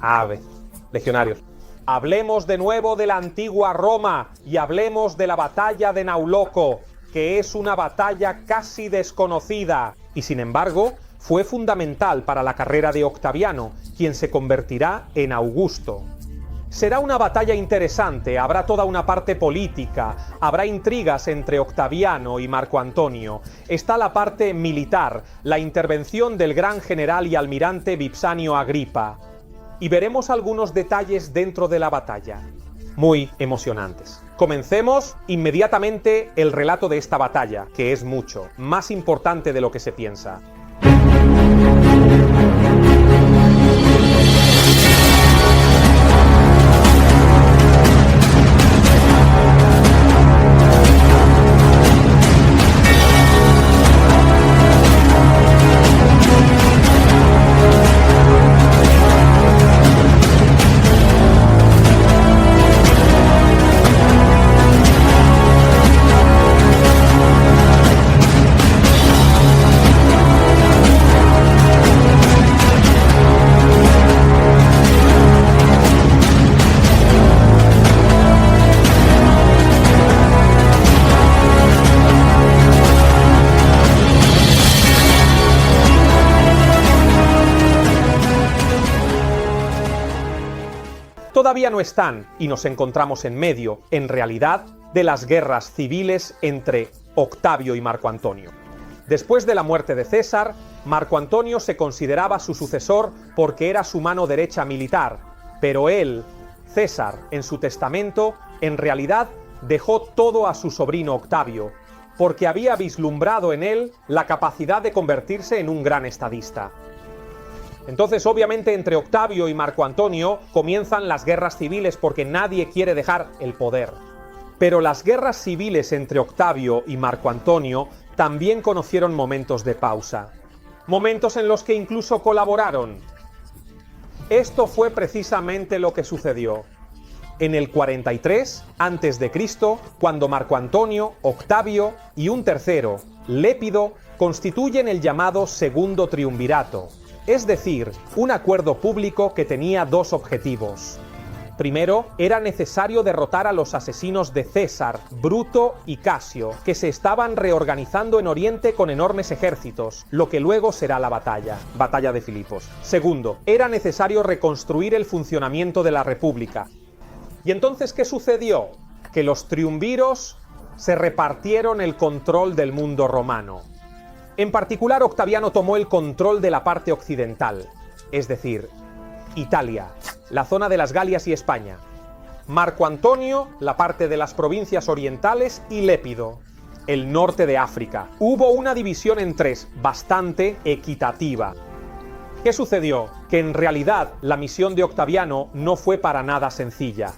Ave, legionarios. Hablemos de nuevo de la antigua Roma y hablemos de la batalla de Nauloco, que es una batalla casi desconocida y sin embargo fue fundamental para la carrera de Octaviano, quien se convertirá en Augusto. Será una batalla interesante, habrá toda una parte política, habrá intrigas entre Octaviano y Marco Antonio, está la parte militar, la intervención del gran general y almirante Vipsanio Agripa, y veremos algunos detalles dentro de la batalla, muy emocionantes. Comencemos inmediatamente el relato de esta batalla, que es mucho, más importante de lo que se piensa. Todavía no están, y nos encontramos en medio, en realidad, de las guerras civiles entre Octavio y Marco Antonio. Después de la muerte de César, Marco Antonio se consideraba su sucesor porque era su mano derecha militar, pero él, César, en su testamento, en realidad dejó todo a su sobrino Octavio, porque había vislumbrado en él la capacidad de convertirse en un gran estadista. Entonces, obviamente, entre Octavio y Marco Antonio comienzan las guerras civiles porque nadie quiere dejar el poder. Pero las guerras civiles entre Octavio y Marco Antonio también conocieron momentos de pausa. Momentos en los que incluso colaboraron. Esto fue precisamente lo que sucedió. En el 43 a.C., cuando Marco Antonio, Octavio y un tercero, Lépido, constituyen el llamado Segundo Triunvirato. Es decir, un acuerdo público que tenía dos objetivos. Primero, era necesario derrotar a los asesinos de César, Bruto y Casio, que se estaban reorganizando en Oriente con enormes ejércitos, lo que luego será la batalla de Filipos. Segundo, era necesario reconstruir el funcionamiento de la República. ¿Y entonces qué sucedió? Que los triunviros se repartieron el control del mundo romano. En particular, Octaviano tomó el control de la parte occidental, es decir, Italia, la zona de las Galias y España. Marco Antonio, la parte de las provincias orientales, y Lépido, el norte de África. Hubo una división en tres, bastante equitativa. ¿Qué sucedió? Que en realidad la misión de Octaviano no fue para nada sencilla.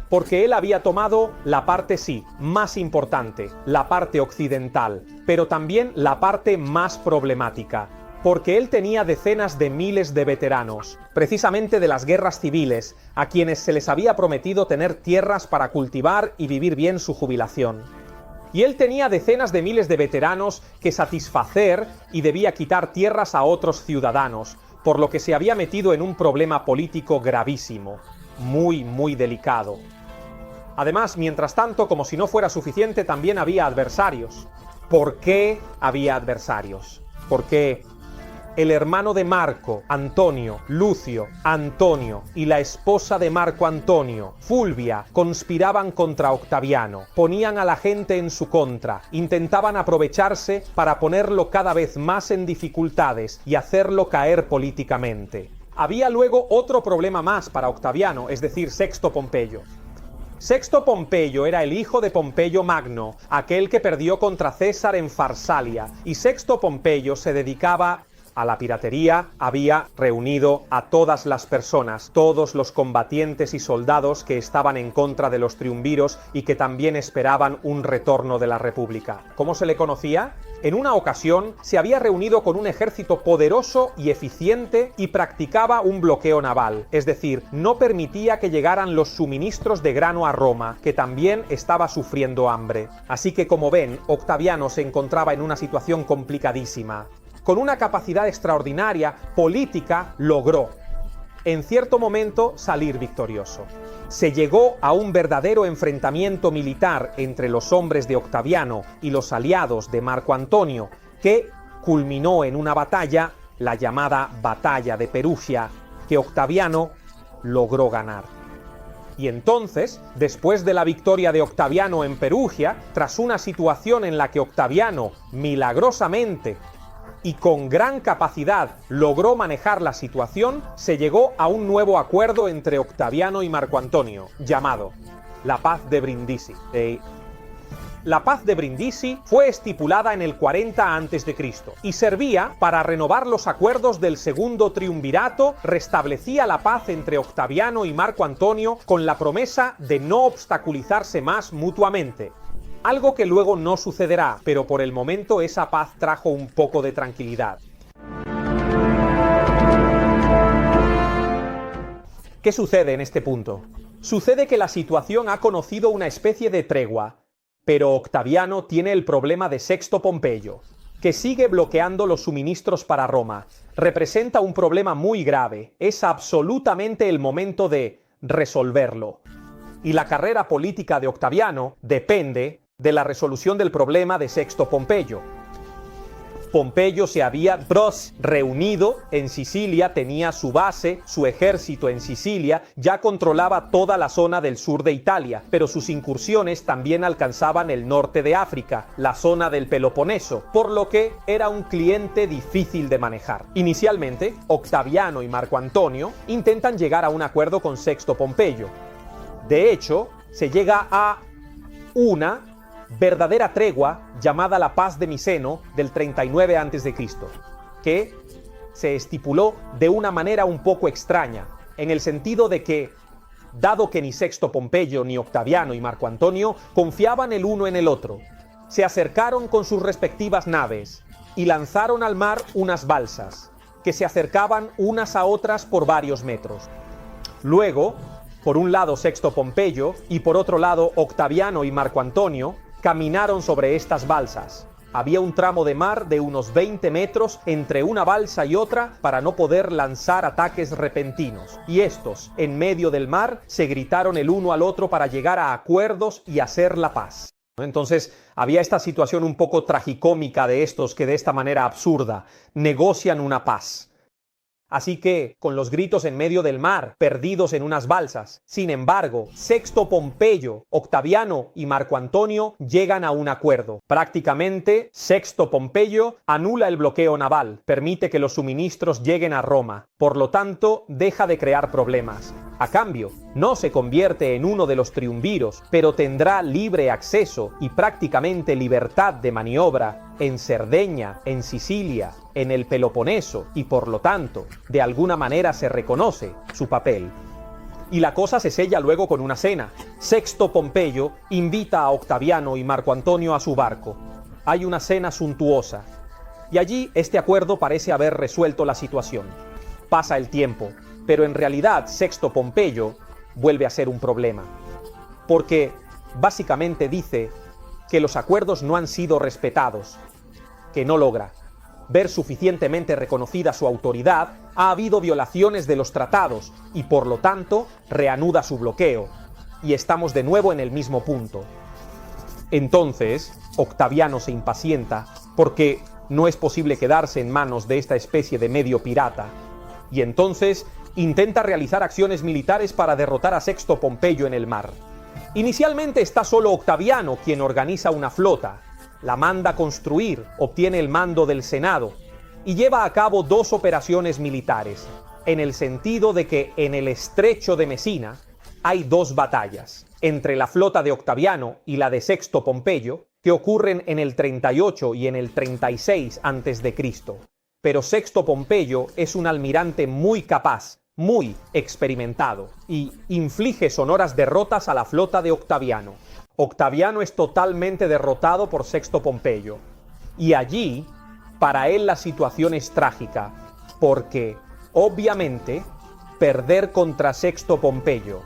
Porque él había tomado la parte, sí, más importante, la parte occidental, pero también la parte más problemática, porque él tenía decenas de miles de veteranos, precisamente de las guerras civiles, a quienes se les había prometido tener tierras para cultivar y vivir bien su jubilación. Y él tenía decenas de miles de veteranos que satisfacer y debía quitar tierras a otros ciudadanos, por lo que se había metido en un problema político gravísimo, muy delicado. Además, mientras tanto, como si no fuera suficiente, también había adversarios. ¿Por qué había adversarios? Porque el hermano de Marco, Antonio, Lucio, Antonio y la esposa de Marco Antonio, Fulvia, conspiraban contra Octaviano, ponían a la gente en su contra, intentaban aprovecharse para ponerlo cada vez más en dificultades y hacerlo caer políticamente. Había luego otro problema más para Octaviano, es decir, Sexto Pompeyo. Sexto Pompeyo era el hijo de Pompeyo Magno, aquel que perdió contra César en Farsalia, y Sexto Pompeyo se dedicaba a la piratería, había reunido a todas las personas, todos los combatientes y soldados que estaban en contra de los triunviros y que también esperaban un retorno de la República. ¿Cómo se le conocía? En una ocasión se había reunido con un ejército poderoso y eficiente y practicaba un bloqueo naval, es decir, no permitía que llegaran los suministros de grano a Roma, que también estaba sufriendo hambre. Así que, como ven, Octaviano se encontraba en una situación complicadísima. Con una capacidad extraordinaria, política, logró en cierto momento salir victorioso. Se llegó a un verdadero enfrentamiento militar entre los hombres de Octaviano y los aliados de Marco Antonio, que culminó en una batalla, la llamada Batalla de Perugia, que Octaviano logró ganar. Y entonces, después de la victoria de Octaviano en Perugia, tras una situación en la que Octaviano, milagrosamente y con gran capacidad, logró manejar la situación, se llegó a un nuevo acuerdo entre Octaviano y Marco Antonio, llamado la Paz de Brindisi. La Paz de Brindisi fue estipulada en el 40 a.C. y servía para renovar los acuerdos del segundo triunvirato, restablecía la paz entre Octaviano y Marco Antonio con la promesa de no obstaculizarse más mutuamente. Algo que luego no sucederá, pero por el momento esa paz trajo un poco de tranquilidad. ¿Qué sucede en este punto? Sucede que la situación ha conocido una especie de tregua, pero Octaviano tiene el problema de Sexto Pompeyo, que sigue bloqueando los suministros para Roma. Representa un problema muy grave, es absolutamente el momento de resolverlo. Y la carrera política de Octaviano depende de la resolución del problema de Sexto Pompeyo. Pompeyo se había reunido en Sicilia, tenía su base, su ejército en Sicilia, ya controlaba toda la zona del sur de Italia, pero sus incursiones también alcanzaban el norte de África, la zona del Peloponeso, por lo que era un cliente difícil de manejar. Inicialmente, Octaviano y Marco Antonio intentan llegar a un acuerdo con Sexto Pompeyo. De hecho, se llega a una verdadera tregua llamada la Paz de Miseno del 39 a.C., que se estipuló de una manera un poco extraña, en el sentido de que, dado que ni Sexto Pompeyo, ni Octaviano y Marco Antonio confiaban el uno en el otro, se acercaron con sus respectivas naves y lanzaron al mar unas balsas, que se acercaban unas a otras por varios metros. Luego, por un lado Sexto Pompeyo y por otro lado Octaviano y Marco Antonio, caminaron sobre estas balsas. Había un tramo de mar de unos 20 metros entre una balsa y otra para no poder lanzar ataques repentinos. Y estos, en medio del mar, se gritaron el uno al otro para llegar a acuerdos y hacer la paz. Entonces, había esta situación un poco tragicómica de estos que de esta manera absurda negocian una paz. Así que, con los gritos en medio del mar, perdidos en unas balsas. Sin embargo, Sexto Pompeyo, Octaviano y Marco Antonio llegan a un acuerdo. Prácticamente, Sexto Pompeyo anula el bloqueo naval, permite que los suministros lleguen a Roma. Por lo tanto, deja de crear problemas. A cambio, no se convierte en uno de los triunviros, pero tendrá libre acceso y prácticamente libertad de maniobra en Cerdeña, en Sicilia, en el Peloponeso, y por lo tanto, de alguna manera se reconoce su papel. Y la cosa se sella luego con una cena. Sexto Pompeyo invita a Octaviano y Marco Antonio a su barco. Hay una cena suntuosa. Y allí este acuerdo parece haber resuelto la situación. Pasa el tiempo, pero en realidad Sexto Pompeyo vuelve a ser un problema. Porque básicamente dice que los acuerdos no han sido respetados, que no logra ver suficientemente reconocida su autoridad, ha habido violaciones de los tratados y por lo tanto reanuda su bloqueo. Y estamos de nuevo en el mismo punto. Entonces, Octaviano se impacienta porque no es posible quedarse en manos de esta especie de medio pirata. Y entonces intenta realizar acciones militares para derrotar a Sexto Pompeyo en el mar. Inicialmente está solo Octaviano quien organiza una flota, la manda construir, obtiene el mando del Senado y lleva a cabo dos operaciones militares, en el sentido de que en el estrecho de Mesina hay dos batallas, entre la flota de Octaviano y la de Sexto Pompeyo, que ocurren en el 38 y en el 36 a.C. Pero Sexto Pompeyo es un almirante muy capaz, muy experimentado, y inflige sonoras derrotas a la flota de Octaviano. Octaviano es totalmente derrotado por Sexto Pompeyo. Y allí, para él la situación es trágica, porque, obviamente, perder contra Sexto Pompeyo,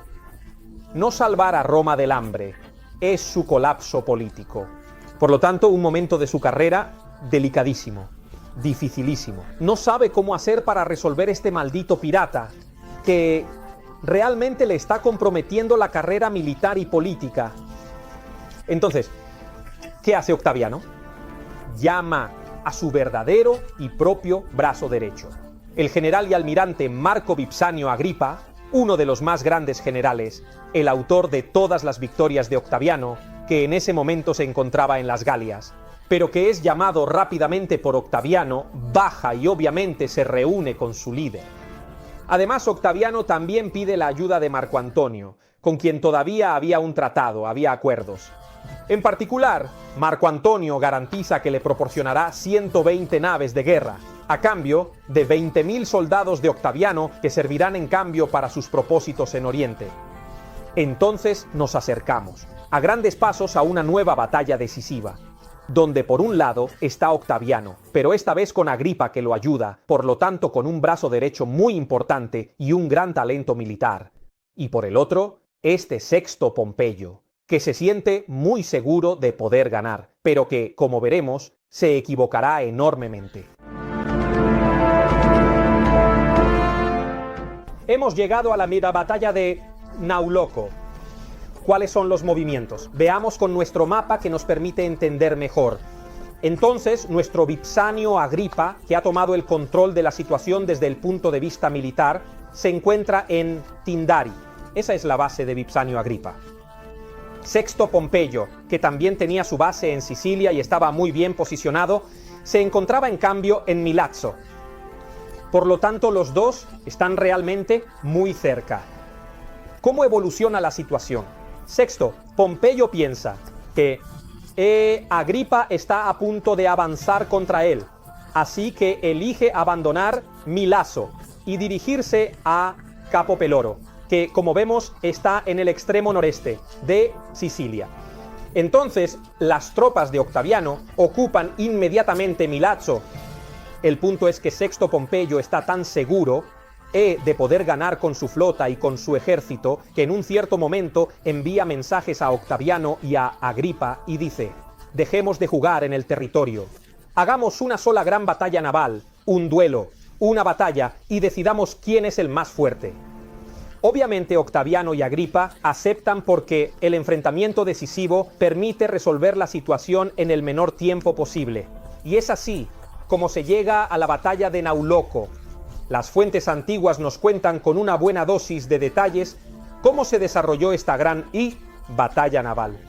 no salvar a Roma del hambre, es su colapso político. Por lo tanto, un momento de su carrera delicadísimo, dificilísimo. No sabe cómo hacer para resolver este maldito pirata, que realmente le está comprometiendo la carrera militar y política. Entonces, ¿qué hace Octaviano? Llama a su verdadero y propio brazo derecho, el general y almirante Marco Vipsanio Agripa, uno de los más grandes generales, el autor de todas las victorias de Octaviano, que en ese momento se encontraba en las Galias, pero que es llamado rápidamente por Octaviano, baja y obviamente se reúne con su líder. Además, Octaviano también pide la ayuda de Marco Antonio, con quien todavía había un tratado, había acuerdos. En particular, Marco Antonio garantiza que le proporcionará 120 naves de guerra, a cambio de 20.000 soldados de Octaviano que servirán en cambio para sus propósitos en Oriente. Entonces nos acercamos, a grandes pasos, a una nueva batalla decisiva, donde por un lado está Octaviano, pero esta vez con Agripa que lo ayuda, por lo tanto con un brazo derecho muy importante y un gran talento militar. Y por el otro, este Sexto Pompeyo, que se siente muy seguro de poder ganar, pero que, como veremos, se equivocará enormemente. Hemos llegado a la batalla de Nauloco. ¿Cuáles son los movimientos? Veamos con nuestro mapa que nos permite entender mejor. Entonces, nuestro Vipsanio Agripa, que ha tomado el control de la situación desde el punto de vista militar, se encuentra en Tindari. Esa es la base de Vipsanio Agripa. Sexto Pompeyo, que también tenía su base en Sicilia y estaba muy bien posicionado, se encontraba en cambio en Milazzo. Por lo tanto, los dos están realmente muy cerca. ¿Cómo evoluciona la situación? Sexto, Pompeyo piensa que Agripa está a punto de avanzar contra él, así que elige abandonar Milazzo y dirigirse a Capo Peloro, que como vemos está en el extremo noreste de Sicilia. Entonces, las tropas de Octaviano ocupan inmediatamente Milazzo. El punto es que Sexto Pompeyo está tan seguro de poder ganar con su flota y con su ejército que en un cierto momento envía mensajes a Octaviano y a Agripa y dice: dejemos de jugar en el territorio, hagamos una sola gran batalla naval, un duelo, una batalla y decidamos quién es el más fuerte. Obviamente Octaviano y Agripa aceptan porque el enfrentamiento decisivo permite resolver la situación en el menor tiempo posible. Y es así como se llega a la batalla de Nauloco. Las fuentes antiguas nos cuentan con una buena dosis de detalles cómo se desarrolló esta gran batalla naval.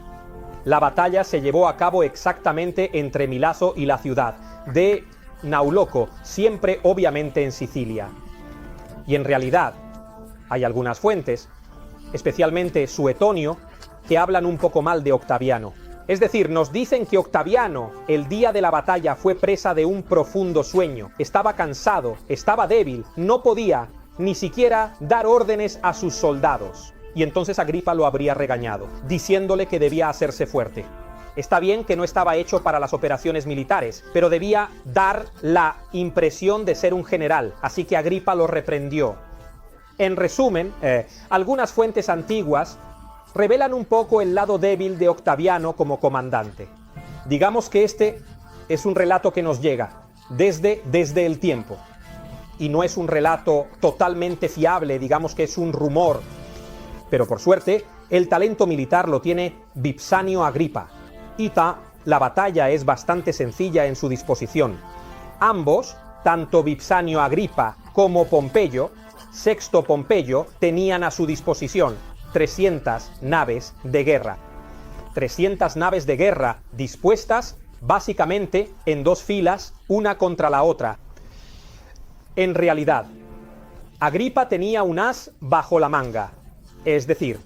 La batalla se llevó a cabo exactamente entre Milazzo y la ciudad de Nauloco, siempre obviamente en Sicilia. Y en realidad, hay algunas fuentes, especialmente Suetonio, que hablan un poco mal de Octaviano. Es decir, nos dicen que Octaviano, el día de la batalla, fue presa de un profundo sueño. Estaba cansado, estaba débil, no podía ni siquiera dar órdenes a sus soldados. Y entonces Agripa lo habría regañado, diciéndole que debía hacerse fuerte. Está bien que no estaba hecho para las operaciones militares, pero debía dar la impresión de ser un general, así que Agripa lo reprendió. En resumen, algunas fuentes antiguas revelan un poco el lado débil de Octaviano como comandante. Digamos que este es un relato que nos llega desde el tiempo, y no es un relato totalmente fiable, digamos que es un rumor. Pero por suerte, el talento militar lo tiene Vipsanio Agripa. La batalla es bastante sencilla en su disposición. Ambos, tanto Vipsanio Agripa como Pompeyo, Sexto Pompeyo, tenían a su disposición 300 naves de guerra. 300 naves de guerra dispuestas básicamente en dos filas, una contra la otra. En realidad, Agripa tenía un as bajo la manga, es decir,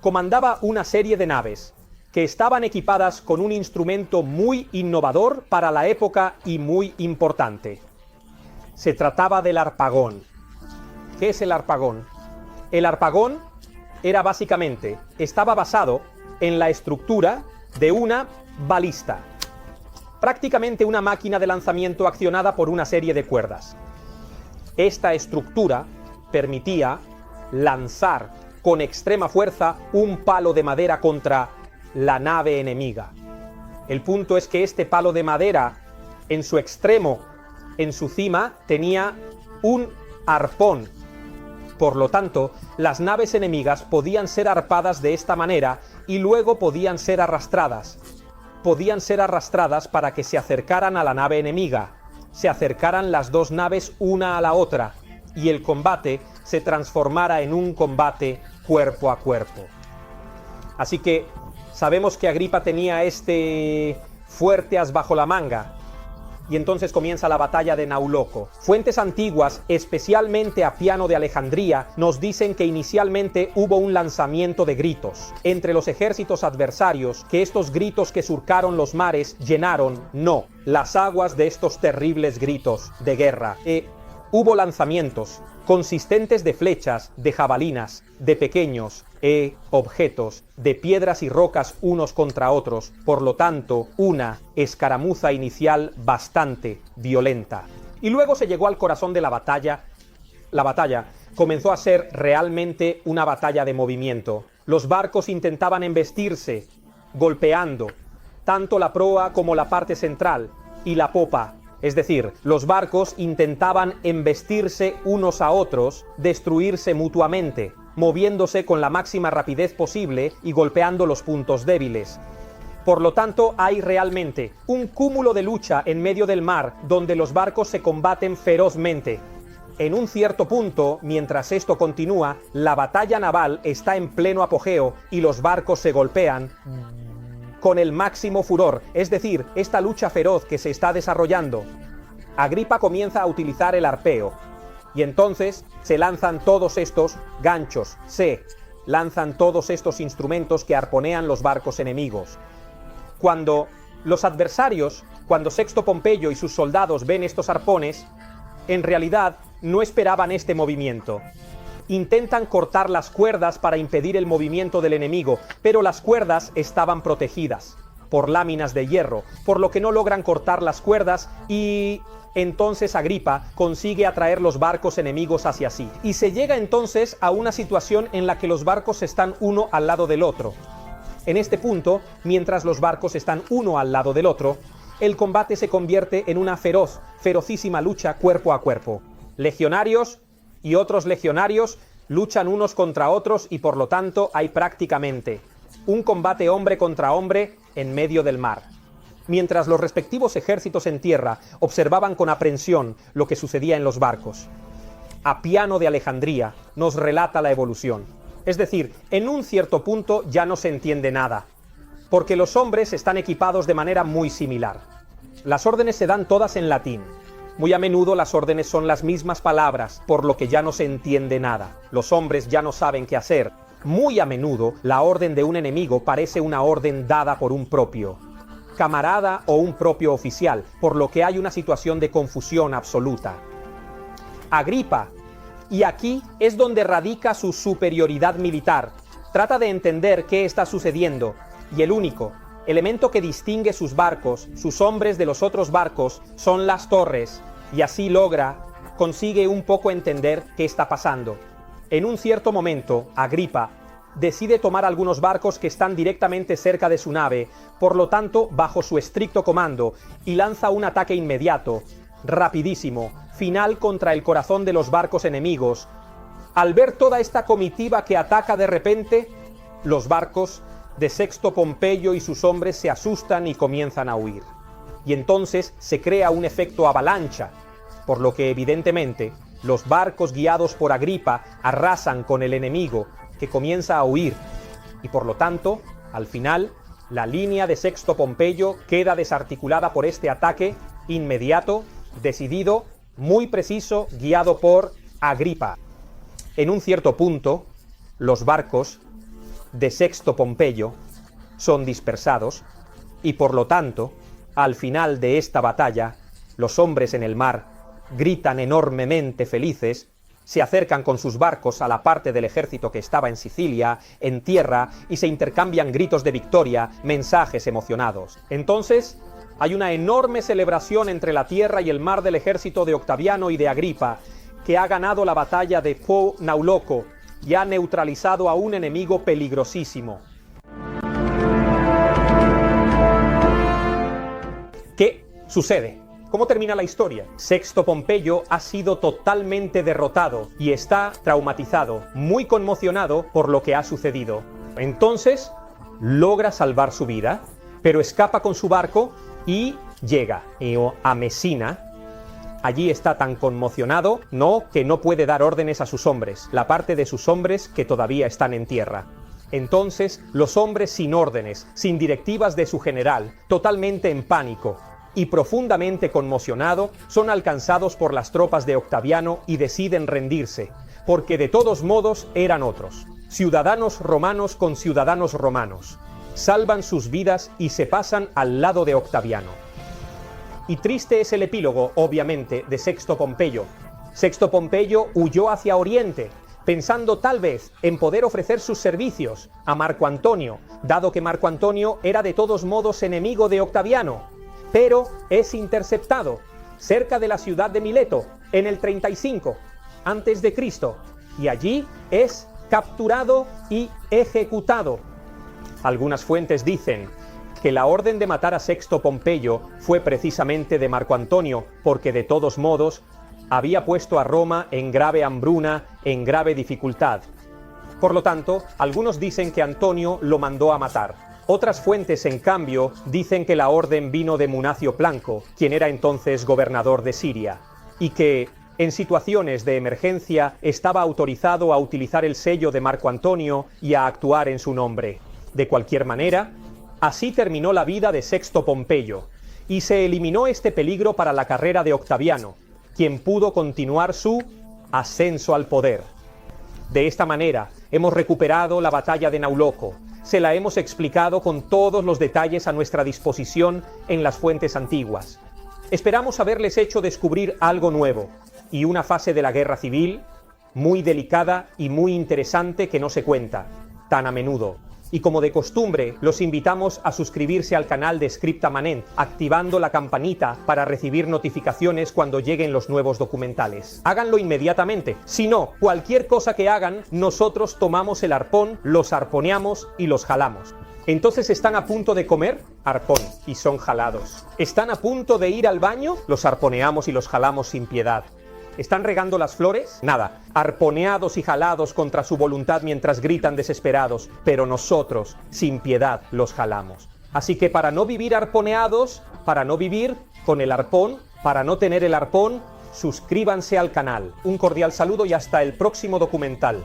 comandaba una serie de naves que estaban equipadas con un instrumento muy innovador para la época y muy importante. Se trataba del arpagón. ¿Qué es el arpagón? El arpagón estaba basado en la estructura de una balista, prácticamente una máquina de lanzamiento accionada por una serie de cuerdas. Esta estructura permitía lanzar con extrema fuerza un palo de madera contra la nave enemiga. El punto es que este palo de madera, en su cima, tenía un arpón, Por lo tanto, las naves enemigas podían ser arpadas de esta manera y luego podían ser arrastradas. Podían ser arrastradas para que se acercaran a la nave enemiga, se acercaran las dos naves una a la otra y el combate se transformara en un combate cuerpo a cuerpo. Así que sabemos que Agripa tenía este fuerte as bajo la manga. Y entonces comienza la batalla de Nauloco. Fuentes antiguas, especialmente Apiano de Alejandría, nos dicen que inicialmente hubo un lanzamiento de gritos entre los ejércitos adversarios, que estos gritos que surcaron los mares llenaron, no, las aguas de estos terribles gritos de guerra. Hubo lanzamientos consistentes de flechas, de jabalinas, de pequeños objetos, de piedras y rocas unos contra otros, por lo tanto, una escaramuza inicial bastante violenta. Y luego se llegó al corazón de la batalla. La batalla comenzó a ser realmente una batalla de movimiento. Los barcos intentaban embestirse, golpeando tanto la proa como la parte central y la popa. Es decir, los barcos intentaban embestirse unos a otros, destruirse mutuamente, moviéndose con la máxima rapidez posible y golpeando los puntos débiles. Por lo tanto, hay realmente un cúmulo de lucha en medio del mar donde los barcos se combaten ferozmente. En un cierto punto, mientras esto continúa, la batalla naval está en pleno apogeo y los barcos se golpean con el máximo furor, es decir, esta lucha feroz que se está desarrollando. Agripa comienza a utilizar el arpeo, y entonces se lanzan todos estos ganchos, se lanzan todos estos instrumentos que arponean los barcos enemigos. Cuando los adversarios, cuando Sexto Pompeyo y sus soldados ven estos arpones, en realidad no esperaban este movimiento. Intentan cortar las cuerdas para impedir el movimiento del enemigo, pero las cuerdas estaban protegidas por láminas de hierro, por lo que no logran cortar las cuerdas y entonces Agripa consigue atraer los barcos enemigos hacia sí. Y se llega entonces a una situación en la que los barcos están uno al lado del otro. En este punto, mientras los barcos están uno al lado del otro, el combate se convierte en una ferocísima lucha cuerpo a cuerpo. Legionarios y otros legionarios luchan unos contra otros y por lo tanto hay prácticamente un combate hombre contra hombre en medio del mar. Mientras los respectivos ejércitos en tierra observaban con aprensión lo que sucedía en los barcos. Apiano de Alejandría nos relata la evolución. Es decir, en un cierto punto ya no se entiende nada, porque los hombres están equipados de manera muy similar. Las órdenes se dan todas en latín. Muy a menudo las órdenes son las mismas palabras, por lo que ya no se entiende nada. Los hombres ya no saben qué hacer. Muy a menudo la orden de un enemigo parece una orden dada por un propio camarada o un propio oficial, por lo que hay una situación de confusión absoluta. Agripa, y aquí es donde radica su superioridad militar, trata de entender qué está sucediendo, y el único elemento que distingue sus barcos, sus hombres de los otros barcos, son las torres, y así consigue un poco entender qué está pasando. En un cierto momento, Agripa decide tomar algunos barcos que están directamente cerca de su nave, por lo tanto, bajo su estricto comando, y lanza un ataque inmediato, rapidísimo, final contra el corazón de los barcos enemigos. Al ver toda esta comitiva que ataca de repente, los barcos de Sexto Pompeyo y sus hombres se asustan y comienzan a huir. Y entonces se crea un efecto avalancha, por lo que evidentemente los barcos guiados por Agripa arrasan con el enemigo, que comienza a huir, y por lo tanto, al final, la línea de Sexto Pompeyo queda desarticulada por este ataque inmediato, decidido, muy preciso, guiado por Agripa. En un cierto punto, los barcos de Sexto Pompeyo son dispersados, y por lo tanto, al final de esta batalla, los hombres en el mar gritan enormemente felices, se acercan con sus barcos a la parte del ejército que estaba en Sicilia, en tierra, y se intercambian gritos de victoria, mensajes emocionados. Entonces, hay una enorme celebración entre la tierra y el mar del ejército de Octaviano y de Agripa, que ha ganado la batalla de Nauloco y ha neutralizado a un enemigo peligrosísimo. ¿Qué sucede ¿Cómo termina la historia? Sexto Pompeyo ha sido totalmente derrotado y está traumatizado, muy conmocionado por lo que ha sucedido. Entonces, logra salvar su vida, pero escapa con su barco y llega a Mesina. Allí está tan conmocionado, que no puede dar órdenes a sus hombres, la parte de sus hombres que todavía están en tierra. Entonces, los hombres sin órdenes, sin directivas de su general, totalmente en pánico y profundamente conmocionado, son alcanzados por las tropas de Octaviano y deciden rendirse, porque de todos modos eran otros, ciudadanos romanos con ciudadanos romanos. Salvan sus vidas y se pasan al lado de Octaviano. Y triste es el epílogo, obviamente, de Sexto Pompeyo. Sexto Pompeyo huyó hacia Oriente, pensando tal vez en poder ofrecer sus servicios a Marco Antonio, dado que Marco Antonio era de todos modos enemigo de Octaviano, pero es interceptado cerca de la ciudad de Mileto, en el 35 a.C., y allí es capturado y ejecutado. Algunas fuentes dicen que la orden de matar a Sexto Pompeyo fue precisamente de Marco Antonio, porque de todos modos había puesto a Roma en grave hambruna, en grave dificultad. Por lo tanto, algunos dicen que Antonio lo mandó a matar. Otras fuentes, en cambio, dicen que la orden vino de Munacio Planco, quien era entonces gobernador de Siria, y que, en situaciones de emergencia, estaba autorizado a utilizar el sello de Marco Antonio y a actuar en su nombre. De cualquier manera, así terminó la vida de Sexto Pompeyo, y se eliminó este peligro para la carrera de Octaviano, quien pudo continuar su ascenso al poder. De esta manera, hemos recuperado la batalla de Nauloco. Se la hemos explicado con todos los detalles a nuestra disposición en las fuentes antiguas. Esperamos haberles hecho descubrir algo nuevo, y una fase de la guerra civil muy delicada y muy interesante que no se cuenta tan a menudo. Y como de costumbre, los invitamos a suscribirse al canal de Scripta Manent, activando la campanita para recibir notificaciones cuando lleguen los nuevos documentales. Háganlo inmediatamente. Si no, cualquier cosa que hagan, nosotros tomamos el arpón, los arponeamos y los jalamos. Entonces, ¿están a punto de comer? Arpón, y son jalados. ¿Están a punto de ir al baño? Los arponeamos y los jalamos sin piedad. ¿Están regando las flores? Nada, arponeados y jalados contra su voluntad mientras gritan desesperados, pero nosotros, sin piedad, los jalamos. Así que para no vivir arponeados, para no vivir con el arpón, para no tener el arpón, suscríbanse al canal. Un cordial saludo y hasta el próximo documental.